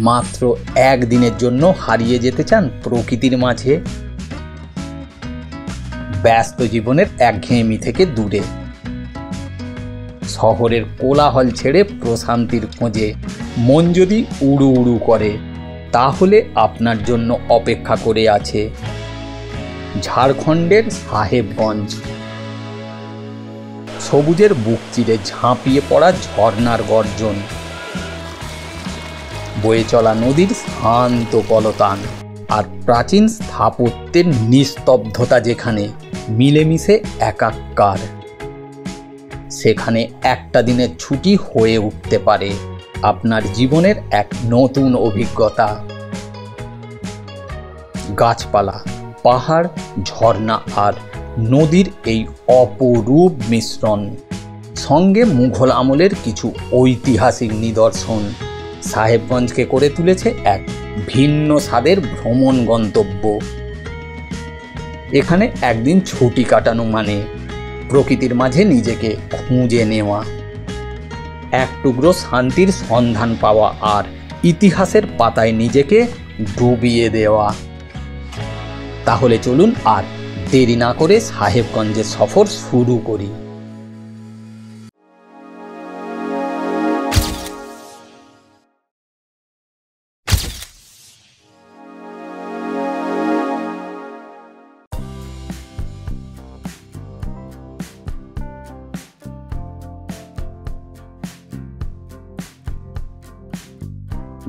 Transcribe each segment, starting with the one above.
মাত্র একদিনের জন্য হারিয়ে যেতে চান প্রকৃতির মাঝে? ব্যস্ত জীবনের একঘেয়েমি থেকে দূরে, শহরের কোলাহল ছেড়ে প্রশান্তির খোঁজে মন যদি উড়ু উড়ু করে, তাহলে আপনার জন্য অপেক্ষা করে আছে ঝাড়খণ্ডের সাহেবগঞ্জ। সবুজের বুক চিরে ঝাঁপিয়ে পড়া ঝর্ণার গর্জন, বয়ে চলা নদীর শান্ত কলতান, আর প্রাচীন স্থাপত্যের নিস্তব্ধতা যেখানে মিলেমিশে একাকার, সেখানে একটা দিনের ছুটি হয়ে উঠতে পারে আপনার জীবনের এক নতুন অভিজ্ঞতা। গাছপালা, পাহাড়, ঝর্ণা আর নদীর এই অপরূপ মিশ্রণ, সঙ্গে মুঘল আমলের কিছু ঐতিহাসিক নিদর্শন সাহেবগঞ্জকে করে তুলেছে এক ভিন্ন স্বাদের ভ্রমণ গন্তব্য। এখানে একদিন ছুটি কাটানো মানে প্রকৃতির মাঝে নিজেকে খুঁজে নেওয়া, এক টুকরো শান্তির সন্ধান পাওয়া আর ইতিহাসের পাতায় নিজেকে ডুবিয়ে দেওয়া। তাহলে চলুন আর দেরি না করে সাহেবগঞ্জের সফর শুরু করি।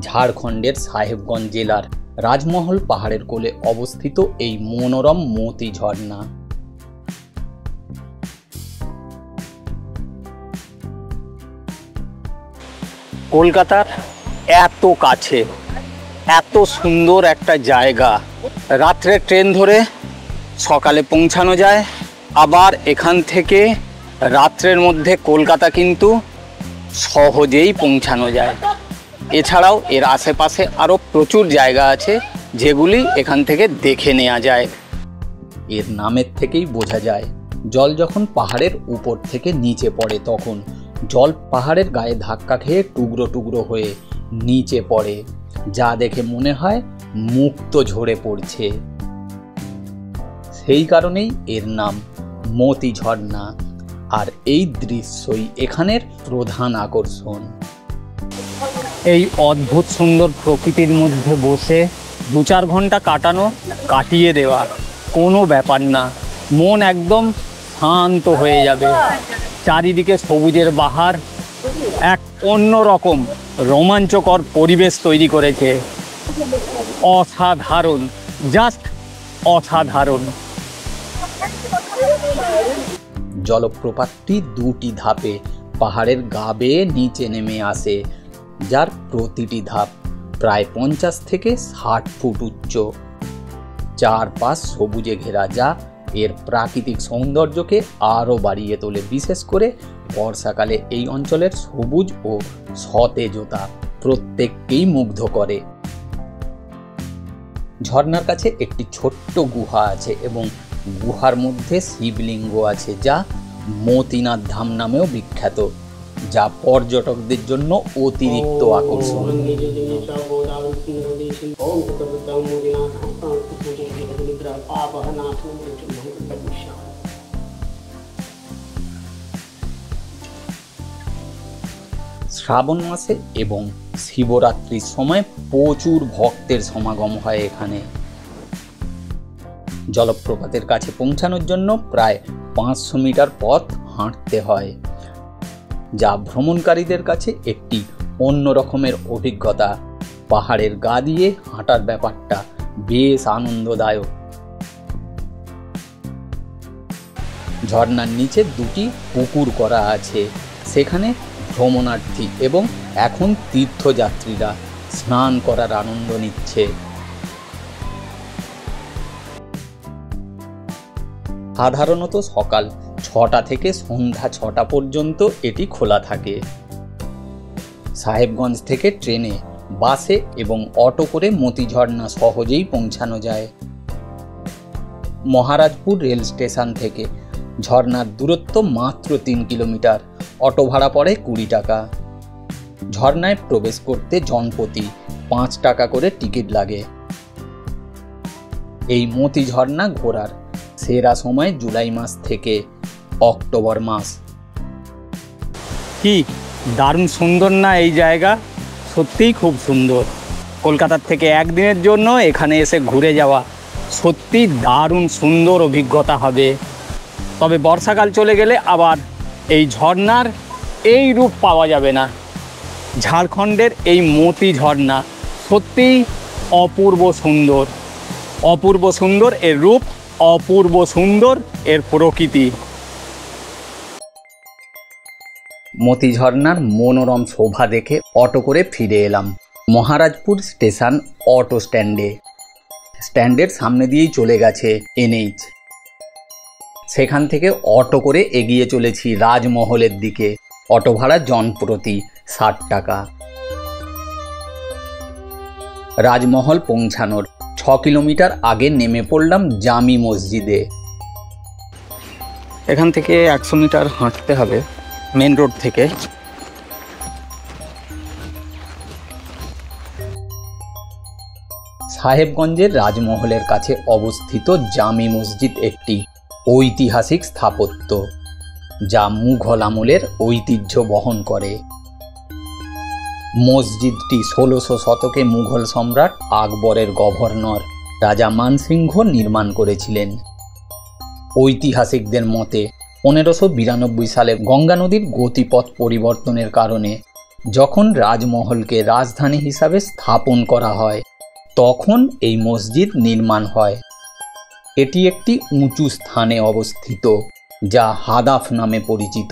ঝাড়খণ্ডের সাহেবগঞ্জ জেলার রাজমহল পাহাড়ের কোলে অবস্থিত এই মনোরম মোতি ঝর্ণা কলকাতার এত কাছে, এত সুন্দর একটা জায়গা। রাত্রে ট্রেন ধরে সকালে পৌঁছানো যায়, আবার এখান থেকে রাত্রের মধ্যে কলকাতা কিন্তু সহজেই পৌঁছানো যায়। এছাড়াও এর আশেপাশে আরও প্রচুর জায়গা আছে যেগুলি এখান থেকে দেখে নেওয়া যায়। এর নামের থেকেই বোঝা যায়, জল যখন পাহাড়ের উপর থেকে নিচে পড়ে তখন জল পাহাড়ের গায়ে ধাক্কা খেয়ে টুকরো টুকরো হয়ে নিচে পড়ে, যা দেখে মনে হয় মুক্ত ঝরে পড়ছে। সেই কারণেই এর নাম মোতি ঝর্ণা, আর এই দৃশ্যই এখানের প্রধান আকর্ষণ। এই অদ্ভুত সুন্দর প্রকৃতির মধ্যে বসে 2-4 ঘন্টা কাটিয়ে দেওয়া কোনো ব্যাপার না, মন একদম শান্ত হয়ে যাবে। চারিদিকে সবুজের বাহার এক অন্যরকম রোমাঞ্চকর পরিবেশ তৈরি করেছে। অসাধারণ, জাস্ট অসাধারণ। জলপ্রপাতটি 2টি ধাপে পাহাড়ের গা বেয়ে নিচে নেমে আসে, যার প্রতিটি ধাপ প্রায় 50 থেকে 60 ফুট উচ্চ। চারপাশ সবুজে ঘেরা, যা এর প্রাকৃতিক সৌন্দর্যকে আরও বাড়িয়ে তোলে। বিশেষ করে বর্ষাকালে এই অঞ্চলের সবুজ ও সতেজতা প্রত্যেককেই মুগ্ধ করে। ঝর্ণার কাছে একটি ছোট্ট গুহা আছে এবং গুহার মধ্যে শিবলিঙ্গ আছে, যা মতিনাথ ধাম নামেও বিখ্যাত, যা পর্যটকদের জন্য অতিরিক্ত আকর্ষণ। শ্রাবণ মাসে এবং শিবরাত্রির সময় প্রচুর ভক্তের সমাগম হয় এখানে। জলপ্রপাতের কাছে পৌঁছানোর জন্য প্রায় 500 মিটার পথ হাঁটতে হয়, যা ভ্রমণকারীদের কাছে একটি অন্য রকমের অভিজ্ঞতা। পাহাড়ের গা দিয়ে হাঁটার ব্যাপারটা বেশ আনন্দদায়ক। ঝর্ণার নিচে 2টি পুকুর করা আছে, সেখানে ভ্রমণার্থী এবং এখন তীর্থযাত্রীরা স্নান করার আনন্দ নিচ্ছে। সাধারণত সকাল 6টা থেকে সন্ধ্যা 6টা পর্যন্ত এটি খোলা থাকে। সাহেবগঞ্জ থেকে ট্রেনে, বাসে এবং অটো করে মোতি ঝর্ণা সহজেই পৌঁছানো যায়। মহারাজপুর রেল স্টেশন থেকে ঝর্ণার দূরত্ব মাত্র 3 কিলোমিটার। অটো ভাড়া পড়ে 20 টাকা। ঝর্ণায় প্রবেশ করতে জনপ্রতি 5 টাকা করে টিকিট লাগে। এই মতি ঝর্ণা ঘোরার সেরা সময় জুলাই মাস থেকে অক্টোবর মাস। কি দারুণ সুন্দর না এই জায়গা? সত্যিই খুব সুন্দর। কলকাতার থেকে একদিনের জন্য এখানে এসে ঘুরে যাওয়া সত্যি দারুণ সুন্দর অভিজ্ঞতা হবে। তবে বর্ষাকাল চলে গেলে আবার এই ঝর্ণার এই রূপ পাওয়া যাবে না। ঝাড়খণ্ডের এই মতি ঝর্ণা সত্যিই অপূর্ব সুন্দর, অপূর্ব সুন্দর এর রূপ, অপূর্ব সুন্দর এর প্রকৃতি। মতি ঝর্ণার মনোরম শোভা দেখে অটো করে ফিরে এলাম মহারাজপুর স্টেশন অটো স্ট্যান্ডে। স্ট্যান্ডের সামনে দিয়েই চলে গেছে এনএইচ। সেখান থেকে অটো করে এগিয়ে চলেছি রাজমহলের দিকে। অটো ভাড়া জনপ্রতি 60 টাকা। রাজমহল পৌঁছানোর 6 কিলোমিটার আগে নেমে পড়লাম জামি মসজিদে। এখান থেকে 100 মিটার হাঁটতে হবে মেন রোড থেকে। সাহেবগঞ্জের রাজমহলের কাছে অবস্থিত জামি মসজিদ একটি ঐতিহাসিক স্থাপত্য যা মুঘল আমলের ঐতিহ্য বহন করে। মসজিদটি 1600 শতকে মুঘল সম্রাট আকবরের গভর্নর রাজা মানসিংহ নির্মাণ করেছিলেন। ঐতিহাসিকদের মতে 1592 সালে গঙ্গা নদীর গতিপথ পরিবর্তনের কারণে যখন রাজমহলকে রাজধানী হিসাবে স্থাপন করা হয় তখন এই মসজিদ নির্মাণ হয়। এটি একটি উঁচু স্থানে অবস্থিত যা হাদাফ নামে পরিচিত।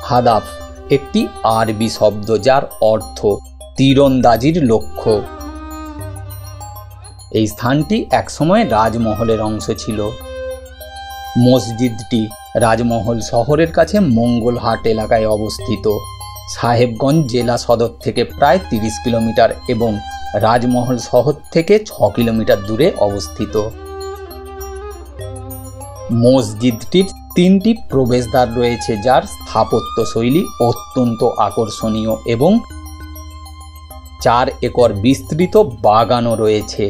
হাদাফ একটি আরবি শব্দ যার অর্থ তীরন্দাজির লক্ষ্য। এই স্থানটি একসময় রাজমহলের অংশ ছিল। মসজিদটি রাজমহল শহরের কাছে মঙ্গলহাট এলাকায় অবস্থিত। সাহেবগঞ্জ জেলা সদর থেকে প্রায় 30 কিলোমিটার এবং রাজমহল শহর থেকে 6 কিলোমিটার দূরে অবস্থিত। মসজিদটির 3টি প্রবেশদ্বার রয়েছে যার স্থাপত্য শৈলী অত্যন্ত আকর্ষণীয় এবং 4 একর বিস্তৃত বাগানও রয়েছে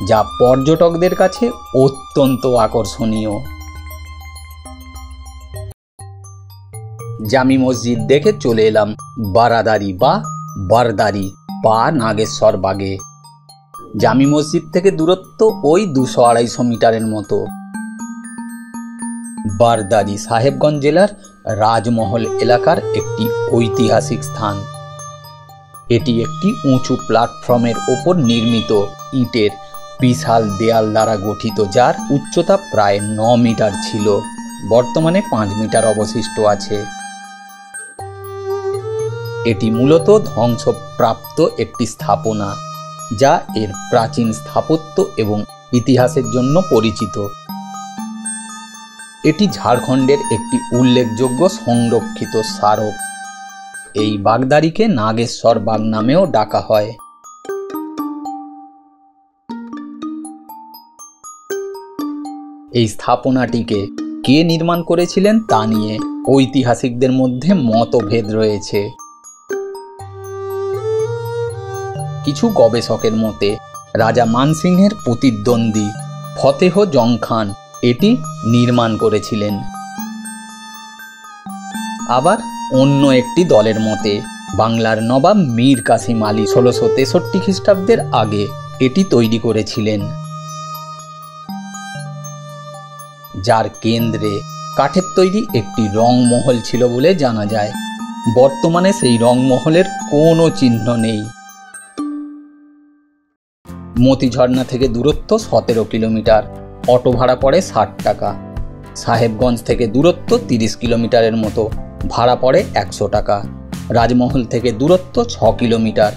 যা পর্যটকদের কাছে অত্যন্ত আকর্ষণীয়। জামি মসজিদ দেখে চলে এলাম বারাদারি বা বারদারি বা নাগেশ্বর বাগে। জামি মসজিদ থেকে দূরত্ব ওই 200-250 মিটারের মতো। বারদারি সাহেবগঞ্জ জেলার রাজমহল এলাকার একটি ঐতিহাসিক স্থান। এটি একটি উঁচু প্ল্যাটফর্মের ওপর নির্মিত ইটের বিশাল দেয়াল দ্বারা গঠিত যার উচ্চতা প্রায় 9 মিটার ছিল। বর্তমানে 5 মিটার অবশিষ্ট আছে। এটি মূলত ধ্বংসপ্রাপ্ত একটি স্থাপনা যা এর প্রাচীন স্থাপত্য এবং ইতিহাসের জন্য পরিচিত। এটি ঝাড়খণ্ডের একটি উল্লেখযোগ্য সংরক্ষিত স্মারক। এই বাগদারিকে নাগেশ্বর বাগ নামেও ডাকা হয়। এই স্থাপনাটিকে কে নির্মাণ করেছিলেন তা নিয়ে ঐতিহাসিকদের মধ্যে মতভেদ রয়েছে। কিছু গবেষকের মতে রাজা মানসিংহের প্রতিদ্বন্দ্বী ফতেহ জং খান এটি নির্মাণ করেছিলেন। আবার অন্য একটি দলের মতে বাংলার নবাব মীর কাসিম আলী 1663 খ্রিস্টাব্দের আগে এটি তৈরি করেছিলেন, যার কেন্দ্রে কাঠের তৈরি একটি রংমহল ছিল বলে জানা যায়। বর্তমানে সেই রংমহলের কোনো চিহ্ন নেই। মতি ঝর্ণা থেকে দূরত্ব 17 কিলোমিটার। অটো ভাড়া পড়ে 60 টাকা। সাহেবগঞ্জ থেকে দূরত্ব 30 কিলোমিটারের মতো, ভাড়া পড়ে 100 টাকা। রাজমহল থেকে দূরত্ব 6 কিলোমিটার,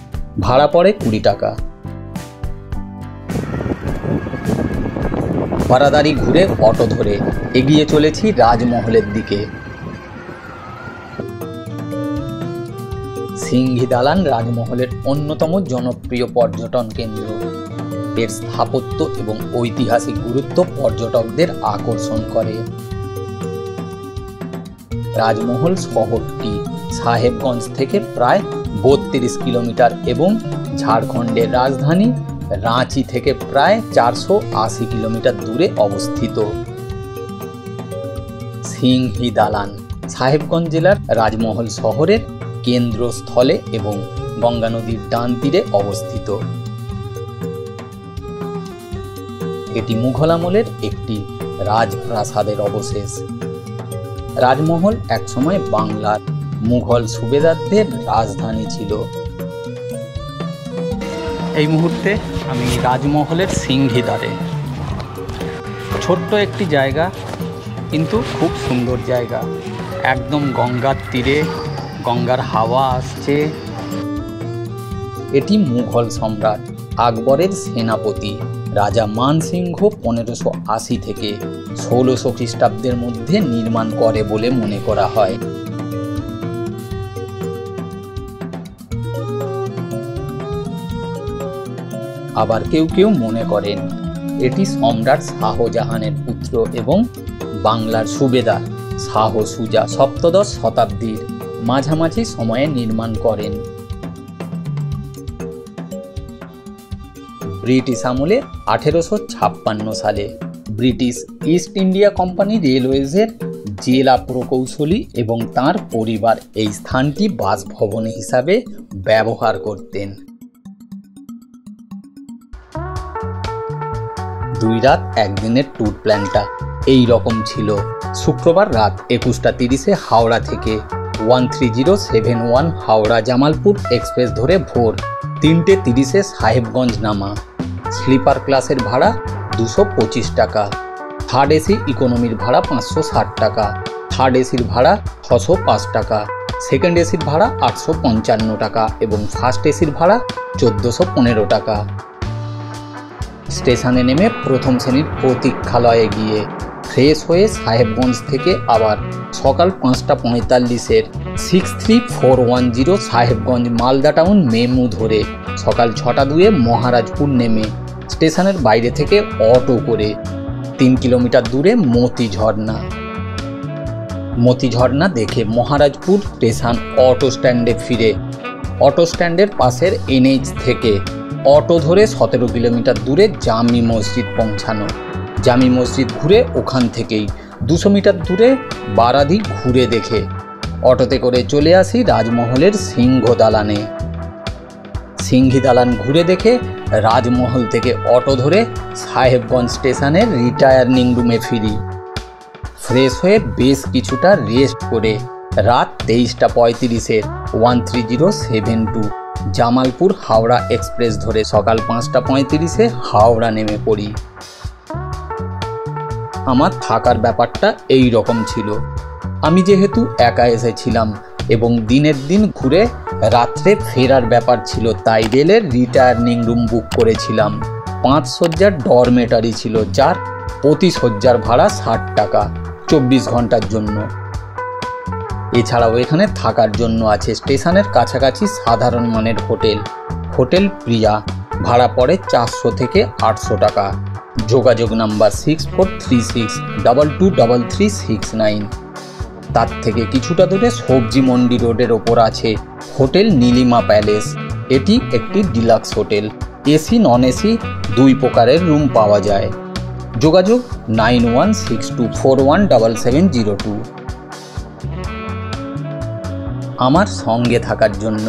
ভাড়া পড়ে 20 টাকা। বারাদারি ঘুরে অটো ধরে এগিয়ে চলেছি রাজমহলের দিকে। সিংহি দালান রাজমহলের অন্যতম জনপ্রিয় পর্যটন কেন্দ্র। এর স্থাপত্য এবং ঐতিহাসিক গুরুত্ব পর্যটকদের আকর্ষণ করে। রাজমহল শহরটি সাহেবগঞ্জ থেকে প্রায় 32 কিলোমিটার এবং ঝাড়খণ্ডের রাজধানী রাঁচি থেকে প্রায় 480 কিলোমিটার দূরে অবস্থিত। সিংহি দালান সাহেবগঞ্জ জেলার রাজমহল শহরের কেন্দ্রস্থলে এবং গঙ্গা নদীর ডান তীরে অবস্থিত। এটি মুঘল আমলের একটি রাজপ্রাসাদের অবশেষ। রাজমহল একসময় বাংলার মুঘল সুবেদারদের রাজধানী ছিল। এই মুহূর্তে আমি রাজমহলের সিংহিদারে। ছোট্ট একটি জায়গা, কিন্তু খুব সুন্দর জায়গা। একদম গঙ্গার তীরে, গঙ্গার হাওয়া আসছে। এটি মুঘল সম্রাট আকবরের সেনাপতি রাজা মানসিংহ 1580 থেকে 1600 খ্রিস্টাব্দের মধ্যে নির্মাণ করে বলে মনে করা হয়। আবার কেউ কেউ মনে করেন এটি সম্রাট শাহজাহানের পুত্র এবং বাংলার সুবেদার শাহ সুজা সপ্তদশ শতাব্দীর মাঝামাঝি সময়ে নির্মাণ করেন। ব্রিটিশ আমলে 1856 সালে ব্রিটিশ ইস্ট ইন্ডিয়া কোম্পানি রেলওয়েজের জেলা প্রকৌশলী এবং তার পরিবার এই স্থানটি বাসভবন হিসাবে ব্যবহার করতেন। 2 রাত 1 দিনের ট্যুর প্ল্যানটা এই রকম ছিল। শুক্রবার রাত 21:30 হাওড়া থেকে 13071 হাওড়া জামালপুর এক্সপ্রেস ধরে ভোর 3:30 সাহেবগঞ্জ নামা। স্লিপার ক্লাসের ভাড়া 225 টাকা, থার্ড এসি ইকোনমির ভাড়া 560 টাকা, থার্ড এসির ভাড়া 605 টাকা, সেকেন্ড এসির ভাড়া 855 টাকা এবং ফার্স্ট এসির ভাড়া 1415 টাকা। স্টেশনে নেমে প্রথম শ্রেণীর প্রতীক্ষালয়ে গিয়ে ফ্রেশ হয়ে সাহেবগঞ্জ থেকে আবার সকাল 5:45 63,410 সাহেবগঞ্জ মালদা টাউন মেমু ধরে সকাল 6:02 মহারাজপুর নেমে স্টেশনের বাইরে থেকে অটো করে 3 কিলোমিটার দূরে মতি ঝর্ণা দেখে মহারাজপুর স্টেশন অটো স্ট্যান্ডে ফিরে অটো স্ট্যান্ডের পাশের এনএইচ থেকে অটো ধরে 17 কিলোমিটার দূরে জামি মসজিদ পৌঁছানো। জামি মসজিদ ঘুরে ওখান থেকেই 200 মিটার দূরে বারাদি ঘুরে দেখে অটোতে করে চলে আসি রাজমহলের সিংহ দালানে। সিংহি দালান ঘুরে দেখে রাজমহল থেকে অটো ধরে সাহেবগঞ্জ স্টেশনের রিটায়ার্নিং রুমে ফিরি। ফ্রেশ হয়ে বেশ কিছুটা রেস্ট করে রাত 23:35 13072 জামালপুর হাওড়া এক্সপ্রেস ধরে সকাল 5:35 হাওড়া নেমে পড়ি। আমার থাকার ব্যাপারটা এই রকম ছিল। আমি যেহেতু একা এসেছিলাম এবং দিনের দিন ঘুরে রাত্রে ফেরার ব্যাপার ছিল, তাই রেলের রিটায়ার্নিং রুম বুক করেছিলাম। 5 শয্যার ডরমেটারি ছিল, যার প্রতি শয্যার ভাড়া 60 টাকা 24 ঘন্টার জন্য। এছাড়াও এখানে থাকার জন্য আছে স্টেশনের কাছাকাছি সাধারণ মানের হোটেল প্রিয়া, ভাড়া পড়ে 400 থেকে 800 টাকা। যোগাযোগ নাম্বার 6436223369। তার থেকে কিছুটা দূরে সবজি মন্ডি রোডের ওপর আছে হোটেল নীলিমা প্যালেস। এটি একটি deluxe hotel, AC non AC 2 প্রকারের রুম পাওয়া যায়। যোগাযোগ 9162417702। আমার সঙ্গে থাকার জন্য,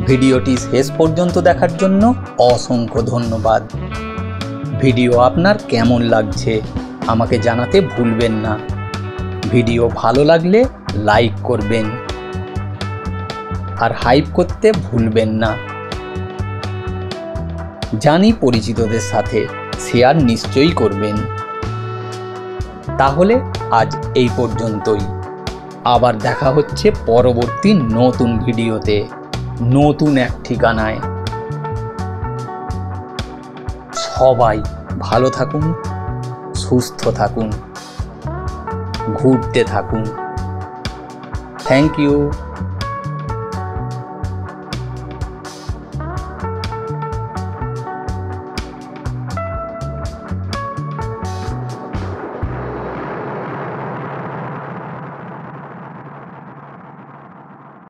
ভিডিওটি শেষ পর্যন্ত দেখার জন্য অসংখ্য ধন্যবাদ। ভিডিও আপনার কেমন লাগছে আমাকে জানাতে ভুলবেন না। ভিডিও ভালো লাগলে লাইক করবেন আর হাইপ করতে ভুলবেন না। জানি পরিচিতদের সাথে শেয়ার নিশ্চয়ই করবেন। তাহলে আজ এই পর্যন্তই। আবার দেখা হচ্ছে পরবর্তী নতুন ভিডিওতে, নতুন এক ঠিকানায়। সবাই ভালো থাকুন, সুস্থ থাকুন, ঘুরতে থাকুন। Thank you.